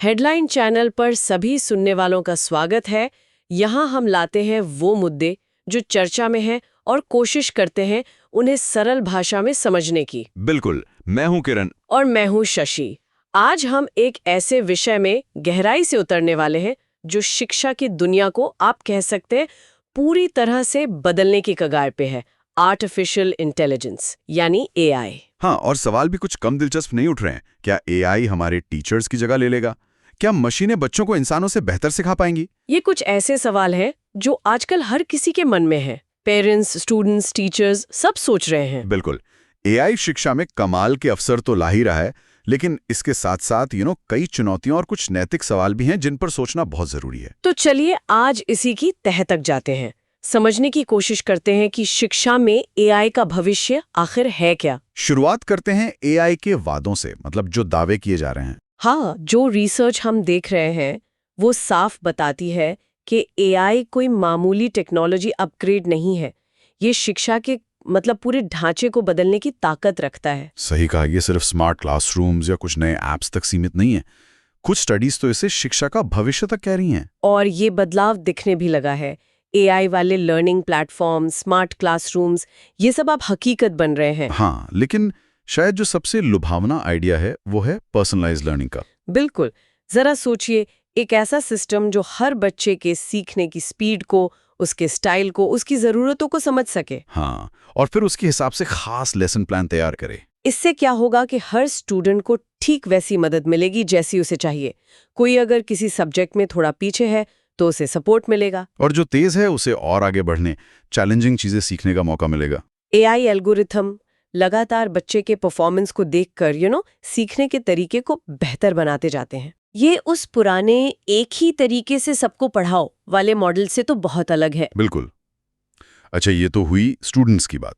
Headline channel पर सभी सुनने वालों का स्वागत है। यहाँ हम लाते हैं वो मुद्दे जो चर्चा में हैं और कोशिश करते हैं उन्हें सरल भाषा में समझने की। बिल्कुल, मैं हूं किरण। और मैं हूँ शशि। आज हम एक ऐसे विषय में गहराई से उतरने वाले हैं जो शिक्षा की दुनिया को आप कह सकते हैं पूरी तरह से बदलने की कगार पे है। आर्टिफिशियल इंटेलिजेंस यानी एआई। हाँ, और सवाल भी कुछ कम दिलचस्प नहीं उठ रहे हैं। क्या एआई हमारे टीचर्स की जगह ले लेगा? क्या मशीनें बच्चों को इंसानों से बेहतर सिखा पाएंगी? ये कुछ ऐसे सवाल हैं जो आजकल हर किसी के मन में है। पेरेंट्स, स्टूडेंट्स, टीचर्स सब सोच रहे हैं। बिल्कुल। एआई शिक्षा में कमाल के अवसर तो ला ही रहा है, लेकिन इसके साथ साथ कई चुनौतियां और कुछ नैतिक सवाल भी हैं जिन पर सोचना बहुत जरूरी है। तो चलिए आज इसी की तह तक जाते हैं, समझने की कोशिश करते हैं कि शिक्षा में एआई का भविष्य आखिर है क्या। शुरुआत करते हैं एआई के वादों से, मतलब जो दावे किए जा रहे हैं। हाँ, जो रिसर्च हम देख रहे हैं वो साफ बताती है कि एआई कोई मामूली टेक्नोलॉजी अपग्रेड नहीं है। ये शिक्षा के पूरे ढांचे को बदलने की ताकत रखता है। सही कहा, ये सिर्फ स्मार्ट क्लासरूम्स या कुछ नए ऐप्स तक सीमित नहीं है। कुछ स्टडीज तो इसे शिक्षा का भविष्य तक कह रही हैं। और ये बदलाव दिखने भी लगा है। एआई वाले लर्निंग प्लेटफॉर्म, स्मार्ट क्लासरूम्स, ये सब अब हकीकत बन रहे हैं। हाँ, लेकिन शायद जो सबसे लुभावना आइडिया है वो है पर्सनलाइज्ड लर्निंग का। बिल्कुल। जरा सोचिए, एक ऐसा सिस्टम जो हर बच्चे के सीखने की स्पीड को, उसके स्टाइल को, उसकी जरूरतों को समझ सके। हाँ, और फिर उसके हिसाब से खास लेसन प्लान तैयार करे। इससे क्या होगा कि हर स्टूडेंट को ठीक वैसी मदद मिलेगी जैसी उसे चाहिए। कोई अगर किसी सब्जेक्ट में थोड़ा पीछे है तो उसे सपोर्ट मिलेगा, और जो तेज है उसे और आगे बढ़ने, चैलेंजिंग चीजें सीखने का मौका मिलेगा। एआई एल्गोरिथम लगातार बच्चे के परफॉर्मेंस को देखकर सीखने के तरीके को बेहतर बनाते जाते हैं। ये उस पुराने एक ही तरीके से सबको पढ़ाओ वाले मॉडल से तो बहुत अलग है। बिल्कुल। अच्छा, ये तो हुई स्टूडेंट्स की बात।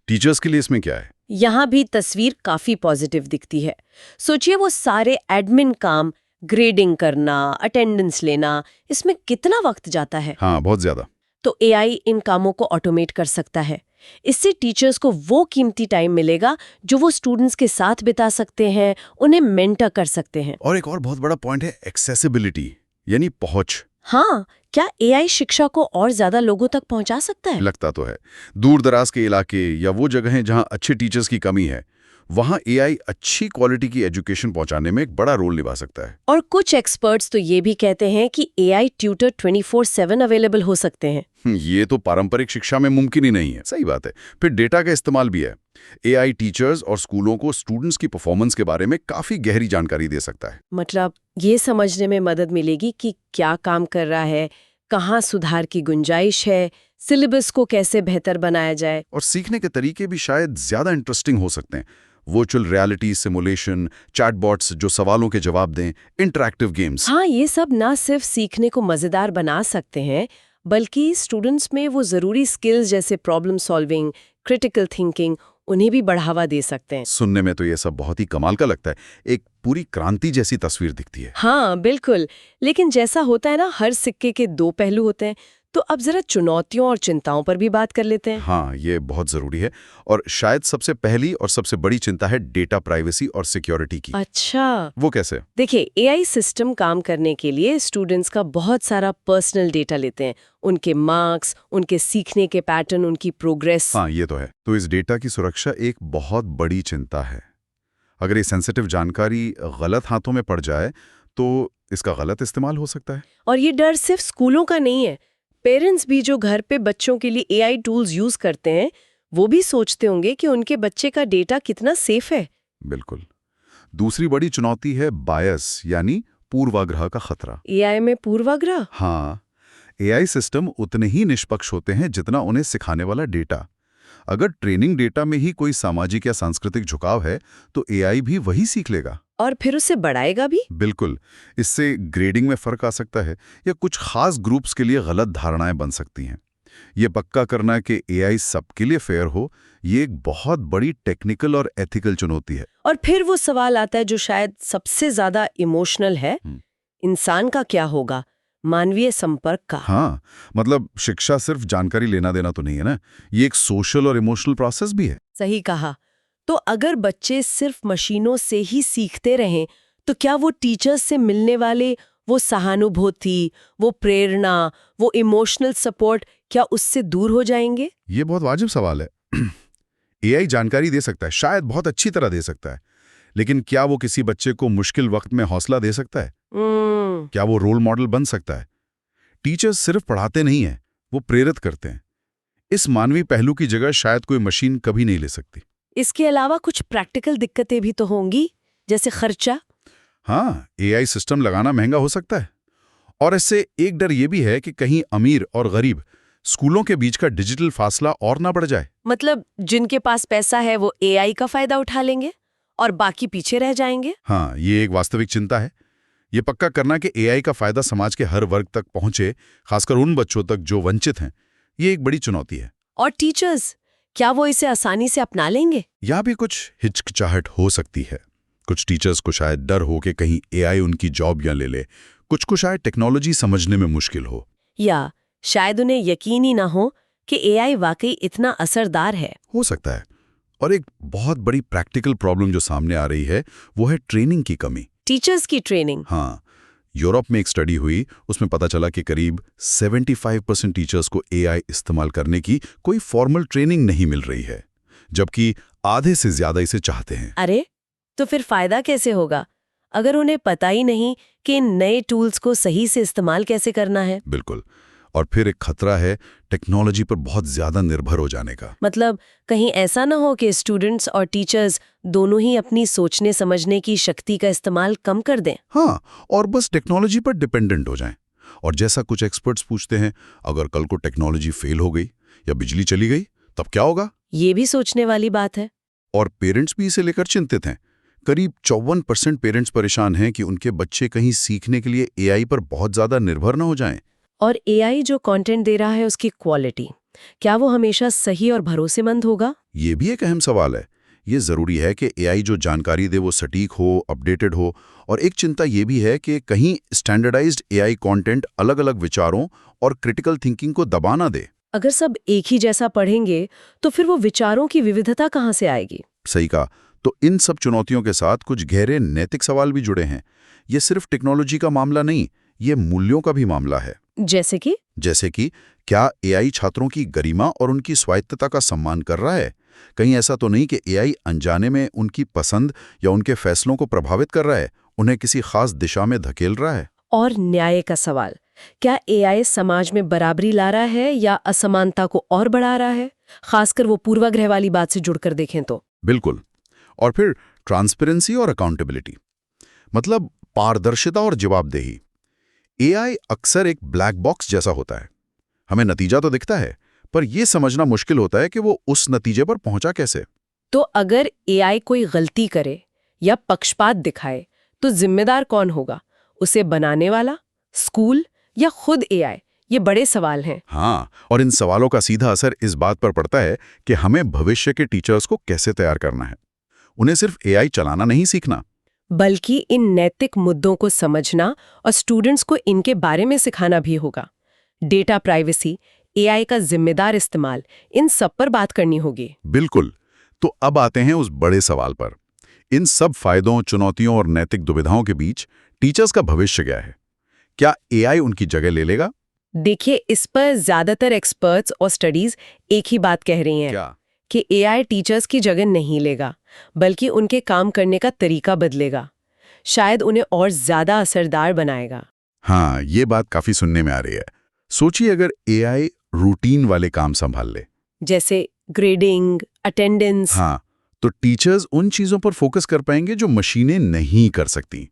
टीचर्स के लिए इसमें क्या है? यहाँ भी तस्वीर काफी पॉजिटिव दिखती है। सोचिए, वो सारे एडमिन काम, ग्रेडिंग करना, अटेंडेंस लेना, इसमें कितना वक्त जाता है। हाँ, बहुत ज्यादा। तो एआई इन कामों को ऑटोमेट कर सकता है। इससे टीचर्स को वो कीमती टाइम मिलेगा जो वो स्टूडेंट्स के साथ बिता सकते हैं, उन्हें मेंटर कर सकते हैं। और एक और बहुत बड़ा पॉइंट है एक्सेसिबिलिटी, यानी पहुंच। हाँ, क्या एआई शिक्षा को और ज्यादा लोगों तक पहुंचा सकता है? लगता तो है। दूर दराज के इलाके या वो जगहें जहां अच्छे टीचर्स की कमी है, वहां एआई अच्छी क्वालिटी की एजुकेशन पहुंचाने में एक बड़ा रोल निभा सकता है। और कुछ एक्सपर्ट्स तो ये भी कहते हैं कि एआई ट्यूटर 24/7 अवेलेबल हो सकते हैं। ये तो पारंपरिक शिक्षा में मुमकिन ही नहीं है। सही बात है। फिर डेटा का इस्तेमाल भी है। एआई टीचर्स और स्कूलों को स्टूडेंट्स की परफॉर्मेंस के बारे में काफी गहरी जानकारी दे सकता है। मतलब ये समझने में मदद मिलेगी कि क्या काम कर रहा है, कहाँ सुधार की गुंजाइश है, सिलेबस को कैसे बेहतर बनाया जाए। और सीखने के तरीके भी शायद ज्यादा इंटरेस्टिंग हो सकते हैं। वर्चुअल रियलिटी, सिमुलेशन, चैटबॉट्स जो सवालों के जवाब दें, इंटरैक्टिव गेम्स। हाँ, ये सब ना सिर्फ सीखने को मजेदार बना सकते हैं, बल्कि स्टूडेंट्स में वो जरूरी स्किल्स जैसे प्रॉब्लम सॉल्विंग, क्रिटिकल थिंकिंग, उन्हें भी बढ़ावा दे सकते हैं। सुनने में तो ये सब बहुत ही कमाल का लगता है। एक पूरी क्रांति जैसी तस्वीर दिखती है। हाँ बिल्कुल, लेकिन जैसा होता है ना, हर सिक्के के दो पहलू होते हैं। तो अब जरा चुनौतियों और चिंताओं पर भी बात कर लेते हैं। हाँ, ये बहुत जरूरी है। और शायद सबसे पहली और सबसे बड़ी चिंता है डेटा प्राइवेसी और सिक्योरिटी की। अच्छा, वो कैसे? देखिए, एआई सिस्टम काम करने के लिए स्टूडेंट्स का बहुत सारा पर्सनल डेटा लेते हैं। उनके मार्क्स, उनके सीखने के पैटर्न, उनकी प्रोग्रेस। हाँ, ये तो है। तो इस डेटा की सुरक्षा एक बहुत बड़ी चिंता है। अगर ये सेंसिटिव जानकारी गलत हाथों में पड़ जाए तो इसका गलत इस्तेमाल हो सकता है। और ये डर सिर्फ स्कूलों का नहीं है। पेरेंट्स भी जो घर पे बच्चों के लिए एआई टूल्स यूज करते हैं, वो भी सोचते होंगे कि उनके बच्चे का डेटा कितना सेफ है। बिल्कुल। दूसरी बड़ी चुनौती है बायस, यानी पूर्वाग्रह का खतरा। एआई में पूर्वाग्रह? हाँ, एआई सिस्टम उतने ही निष्पक्ष होते हैं जितना उन्हें सिखाने वाला डेटा। अगर ट्रेनिंग डेटा में ही कोई सामाजिक या सांस्कृतिक झुकाव है तो एआई भी वही सीख लेगा। और फिर उसे बढ़ाएगा भी। बिल्कुल। इससे ग्रेडिंग में फर्क आ सकता है या कुछ खास ग्रुप्स के लिए गलत धारणाएं बन सकती हैं। ये पक्का करना कि एआई सबके लिए फेयर हो, ये एक बहुत बड़ी टेक्निकल और एथिकल चुनौती है। और फिर वो सवाल आता है जो शायद सबसे ज्यादा इमोशनल है, इंसान का क्या होगा, मानवीय संपर्क का। हाँ, मतलब शिक्षा सिर्फ जानकारी लेना देना तो नहीं है ना, ये एक सोशल और इमोशनल प्रोसेस भी है। सही कहा। तो अगर बच्चे सिर्फ मशीनों से ही सीखते रहें तो क्या वो टीचर्स से मिलने वाले वो सहानुभूति, वो प्रेरणा, वो इमोशनल सपोर्ट, क्या उससे दूर हो जाएंगे? ये बहुत वाजिब सवाल है। एआई जानकारी दे सकता है, शायद बहुत अच्छी तरह दे सकता है, लेकिन क्या वो किसी बच्चे को मुश्किल वक्त में हौसला दे सकता है? क्या वो रोल मॉडल बन सकता है? टीचर्स सिर्फ पढ़ाते नहीं हैं, वो प्रेरित करते हैं। इस मानवीय पहलू की जगह शायद कोई मशीन कभी नहीं ले सकती। इसके अलावा कुछ प्रैक्टिकल दिक्कतें भी तो होंगी, जैसे खर्चा। हाँ, एआई सिस्टम लगाना महंगा हो सकता है। और इससे एक डर ये भी है कि कहीं अमीर और गरीब स्कूलों के बीच का डिजिटल फासला और ना बढ़ जाए। मतलब जिनके पास पैसा है वो एआई का फायदा उठा लेंगे और बाकी पीछे रह जाएंगे। हाँ, ये एक वास्तविक चिंता है। ये पक्का करना कि एआई का फायदा समाज के हर वर्ग तक पहुंचे, खासकर उन बच्चों तक जो वंचित हैं, ये एक बड़ी चुनौती है। और टीचर्स, क्या वो इसे आसानी से अपना लेंगे? यहाँ भी कुछ हिचकिचाहट हो सकती है। कुछ टीचर्स को शायद डर हो कि कहीं एआई उनकी जॉब या ले ले। कुछ को शायद टेक्नोलॉजी समझने में मुश्किल हो, या शायद उन्हें यकीन ही ना हो कि एआई वाकई इतना असरदार है। हो सकता है। और एक बहुत बड़ी प्रैक्टिकल प्रॉब्लम जो सामने आ रही है वो है ट्रेनिंग की कमी। टीचर्स की ट्रेनिंग। हाँ, यूरोप में एक स्टडी हुई, उसमें पता चला कि करीब 75% टीचर्स को एआई इस्तेमाल करने की कोई फॉर्मल ट्रेनिंग नहीं मिल रही है, जबकि आधे से ज्यादा इसे चाहते हैं। अरे, तो फिर फायदा कैसे होगा अगर उन्हें पता ही नहीं कि इन नए टूल्स को सही से इस्तेमाल कैसे करना है? बिल्कुल। और फिर एक खतरा है टेक्नोलॉजी पर बहुत ज्यादा निर्भर हो जाने का। मतलब कहीं ऐसा ना हो कि स्टूडेंट्स और टीचर्स दोनों ही अपनी सोचने समझने की शक्ति का इस्तेमाल कम कर दें। हाँ, और बस टेक्नोलॉजी पर डिपेंडेंट हो जाएं। और जैसा कुछ एक्सपर्ट्स पूछते हैं, अगर कल को टेक्नोलॉजी फेल हो गई या बिजली चली गई, तब क्या होगा? ये भी सोचने वाली बात है। और पेरेंट्स भी इसे लेकर चिंतित हैं। करीब 54% पेरेंट्स परेशान हैं कि उनके बच्चे कहीं सीखने के लिए एआई पर बहुत ज्यादा निर्भर न हो जाएं। और एआई जो कंटेंट दे रहा है उसकी क्वालिटी, क्या वो हमेशा सही और भरोसेमंद होगा? ये भी एक अहम सवाल है। ये जरूरी है कि एआई जो जानकारी दे वो सटीक हो, अपडेटेड हो। और एक चिंता ये भी है कि कहीं स्टैंडर्डाइज्ड एआई कंटेंट अलग-अलग विचारों और क्रिटिकल थिंकिंग को दबा ना दे। अगर सब एक ही जैसा पढ़ेंगे तो फिर वो विचारों की विविधता कहाँ से आएगी? सही कहा। तो इन सब चुनौतियों के साथ कुछ गहरे नैतिक सवाल भी जुड़े हैं। ये सिर्फ टेक्नोलॉजी का मामला नहीं, ये मूल्यों का भी मामला है। जैसे कि क्या एआई छात्रों की गरिमा और उनकी स्वायत्तता का सम्मान कर रहा है? कहीं ऐसा तो नहीं कि एआई अनजाने में उनकी पसंद या उनके फैसलों को प्रभावित कर रहा है, उन्हें किसी खास दिशा में धकेल रहा है? और न्याय का सवाल, क्या एआई समाज में बराबरी ला रहा है या असमानता को और बढ़ा रहा है? खासकर वो पूर्वाग्रह वाली बात से जुड़कर देखें तो। बिल्कुल। और फिर ट्रांसपेरेंसी और अकाउंटेबिलिटी, मतलब पारदर्शिता और जवाबदेही। एआई अक्सर एक ब्लैक बॉक्स जैसा होता है। हमें नतीजा तो दिखता है, पर यह समझना मुश्किल होता है कि वो उस नतीजे पर पहुंचा कैसे। तो अगर एआई कोई गलती करे या पक्षपात दिखाए तो जिम्मेदार कौन होगा? उसे बनाने वाला, स्कूल या खुद एआई? ये बड़े सवाल हैं। हाँ, और इन सवालों का सीधा असर इस बात पर पड़ता है कि हमें भविष्य के टीचर्स को कैसे तैयार करना है। उन्हें सिर्फ एआई चलाना नहीं सीखना, बल्कि इन नैतिक मुद्दों को समझना और स्टूडेंट्स को इनके बारे में सिखाना भी होगा। डेटा प्राइवेसी, एआई का जिम्मेदार इस्तेमाल, इन सब पर बात करनी होगी। बिल्कुल। तो अब आते हैं उस बड़े सवाल पर। इन सब फायदों, चुनौतियों और नैतिक दुविधाओं के बीच टीचर्स का भविष्य क्या है? क्या एआई उनकी जगह ले लेगा? देखिए, इस पर ज्यादातर एक्सपर्ट्स और स्टडीज एक ही बात कह रही हैं। क्या? कि एआई टीचर्स की जगह नहीं लेगा, बल्कि उनके काम करने का तरीका बदलेगा। शायद उन्हें और ज्यादा असरदार बनाएगा। हाँ, ये बात काफी सुनने में आ रही है। सोचिए अगर एआई रूटीन वाले काम संभाल ले, जैसे ग्रेडिंग, अटेंडेंस। हाँ, तो टीचर्स उन चीजों पर फोकस कर पाएंगे जो मशीनें नहीं कर सकती।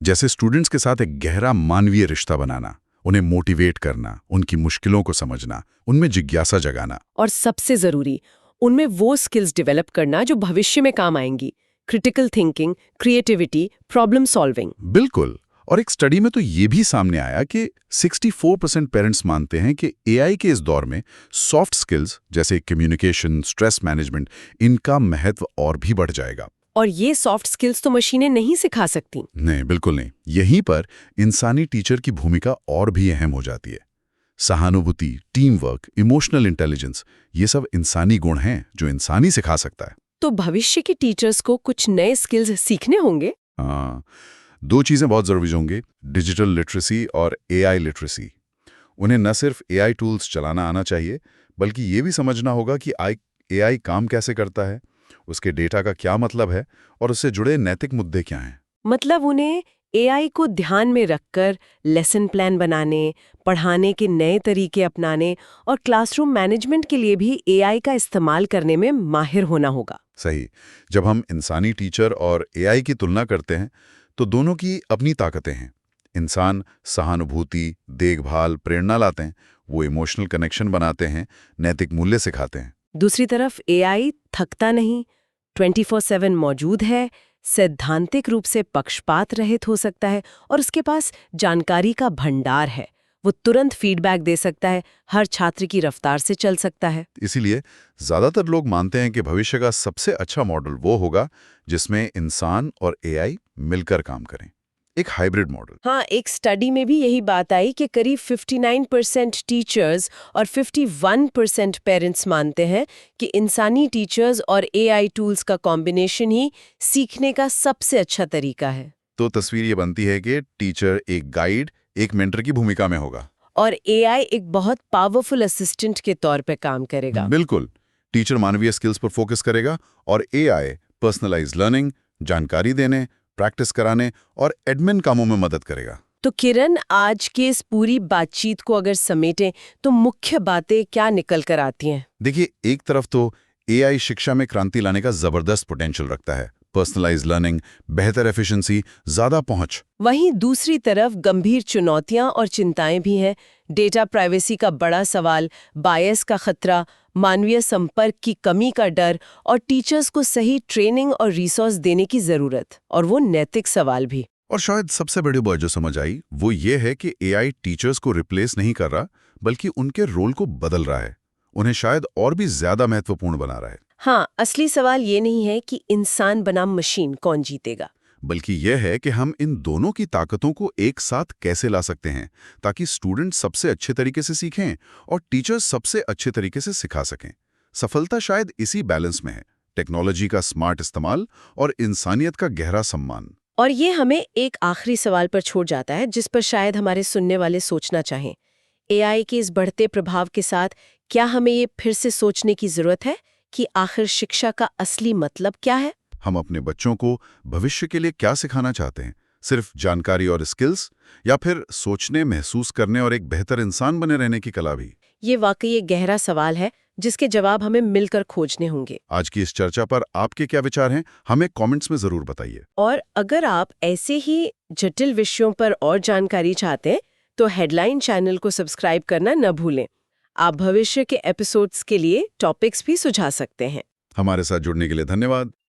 जैसे स्टूडेंट्स के साथ एक गहरा मानवीय रिश्ता बनाना, उन्हें मोटिवेट करना, उनकी मुश्किलों को समझना, उनमें जिज्ञासा जगाना। और सबसे जरूरी, उनमें वो स्किल्स डेवलप करना जो भविष्य में काम आएंगी। Critical thinking, creativity, problem solving. बिल्कुल। और एक स्टडी में तो ये भी सामने आया कि 64% पेरेंट्स मानते हैं कि एआई के इस दौर में सॉफ्ट स्किल्स जैसे कम्युनिकेशन, स्ट्रेस मैनेजमेंट, इनका महत्व और भी बढ़ जाएगा। और ये सॉफ्ट स्किल्स तो मशीनें नहीं सिखा सकती। नहीं, बिल्कुल नहीं। यहीं पर इंसानी टीचर की भूमिका और भी अहम हो जाती है। सहानुभूति, टीम वर्क, इमोशनल इंटेलिजेंस, ये सब इंसानी गुण हैं जो इंसानी सिखा सकता है। तो भविष्य के टीचर्स को कुछ नए स्किल्स सीखने होंगे। हाँ, दो चीज़ें बहुत ज़रूरी होंगी, डिजिटल लिटरेसी और एआई लिटरेसी। उन्हें न सिर्फ एआई टूल्स चलाना आना चाहिए, बल्कि ये भी समझना होगा कि एआई काम कैसे करता है, उसके डेटा का क्या मतलब है और उससे जुड़े नैतिक मुद्दे क्या हैं। मतलब उन्हें एआई को ध्यान में रखकर लेसन प्लान बनाने, पढ़ाने के नए तरीके अपनाने और क्लासरूम मैनेजमेंट के लिए भी एआई का इस्तेमाल करने में माहिर होना होगा। सही। जब हम इंसानी टीचर और एआई की तुलना करते हैं, तो दोनों की अपनी ताकतें हैं। इंसान सहानुभूति, देखभाल, प्रेरणा लाते हैं, वो इमोशनल कनेक्शन बनाते हैं, नैतिक मूल्य सिखाते हैं। दूसरी तरफ एआई थकता नहीं, 24/7 मौजूद है, सैद्धांतिक रूप से पक्षपात रहित हो सकता है और उसके पास जानकारी का भंडार है। वो तुरंत फीडबैक दे सकता है, हर छात्र की रफ्तार से चल सकता है। इसीलिए ज्यादातर लोग मानते हैं कि भविष्य का सबसे अच्छा मॉडल वो होगा जिसमें इंसान और एआई मिलकर काम करें, एक हाइब्रिड मॉडल। हाँ, एक स्टडी में भी यही बात आई कि करीब 59% टीचर्स और 51% पेरेंट्स मानते हैं कि इंसानी टीचर्स और एआई टूल्स का कॉम्बिनेशन ही सीखने का सबसे अच्छा तरीका है। तो तस्वीर ये बनती है कि टीचर एक गाइड, एक मेंटर की भूमिका में होगा और एआई एक बहुत पावरफुल असिस्टेंट के तौर पे काम करेगा। बिल्कुल। टीचर मानवीय स्किल्स पर फोकस करेगा और एआई पर्सनलाइज्ड लर्निंग, जानकारी देने, प्रैक्टिस कराने और एडमिन कामों में मदद करेगा। तो किरण, आज की इस पूरी बातचीत को अगर समेटें तो मुख्य बातें क्या निकल कर आती हैं? देखिए, एक तरफ तो एआई शिक्षा में क्रांति लाने का जबरदस्त पोटेंशियल रखता है। पर्सनलाइज्ड लर्निंग, बेहतर एफिशिएंसी, ज्यादा पहुंच। वहीं दूसरी तरफ गंभीर चुनौतियां और चिंताएं भी हैं। डेटा प्राइवेसी का बड़ा सवाल, बायस का खतरा, मानवीय संपर्क की कमी का डर और टीचर्स को सही ट्रेनिंग और रिसोर्स देने की जरूरत, और वो नैतिक सवाल भी। और शायद सबसे बड़ी बात जो समझ आई वो ये है कि एआई टीचर्स को रिप्लेस नहीं कर रहा, बल्कि उनके रोल को बदल रहा है, उन्हें शायद और भी ज्यादा महत्वपूर्ण बना रहा है। हाँ, असली सवाल ये नहीं है कि इंसान बनाम मशीन कौन जीतेगा, बल्कि यह है कि हम इन दोनों की ताकतों को एक साथ कैसे ला सकते हैं, ताकि स्टूडेंट सबसे अच्छे तरीके से सीखें और टीचर्स सबसे अच्छे तरीके से सिखा सकें। सफलता शायद इसी बैलेंस में है, टेक्नोलॉजी का स्मार्ट इस्तेमाल और इंसानियत का गहरा सम्मान। और ये हमें एक आखिरी सवाल पर छोड़ जाता है जिस पर शायद हमारे सुनने वाले सोचना चाहें। एआई के इस बढ़ते प्रभाव के साथ क्या हमें ये फिर से सोचने की जरूरत है कि आखिर शिक्षा का असली मतलब क्या है? हम अपने बच्चों को भविष्य के लिए क्या सिखाना चाहते हैं? सिर्फ जानकारी और स्किल्स, या फिर सोचने, महसूस करने और एक बेहतर इंसान बने रहने की कला भी? ये वाकई एक गहरा सवाल है जिसके जवाब हमें मिलकर खोजने होंगे। आज की इस चर्चा पर आपके क्या विचार हैं? हमें कमेंट्स में जरूर बताइए। और अगर आप ऐसे ही जटिल विषयों पर और जानकारी चाहते हैं तो हेडलाइन चैनल को सब्सक्राइब करना न भूलें। आप भविष्य के एपिसोड्स के लिए टॉपिक्स भी सुझा सकते हैं। हमारे साथ जुड़ने के लिए धन्यवाद।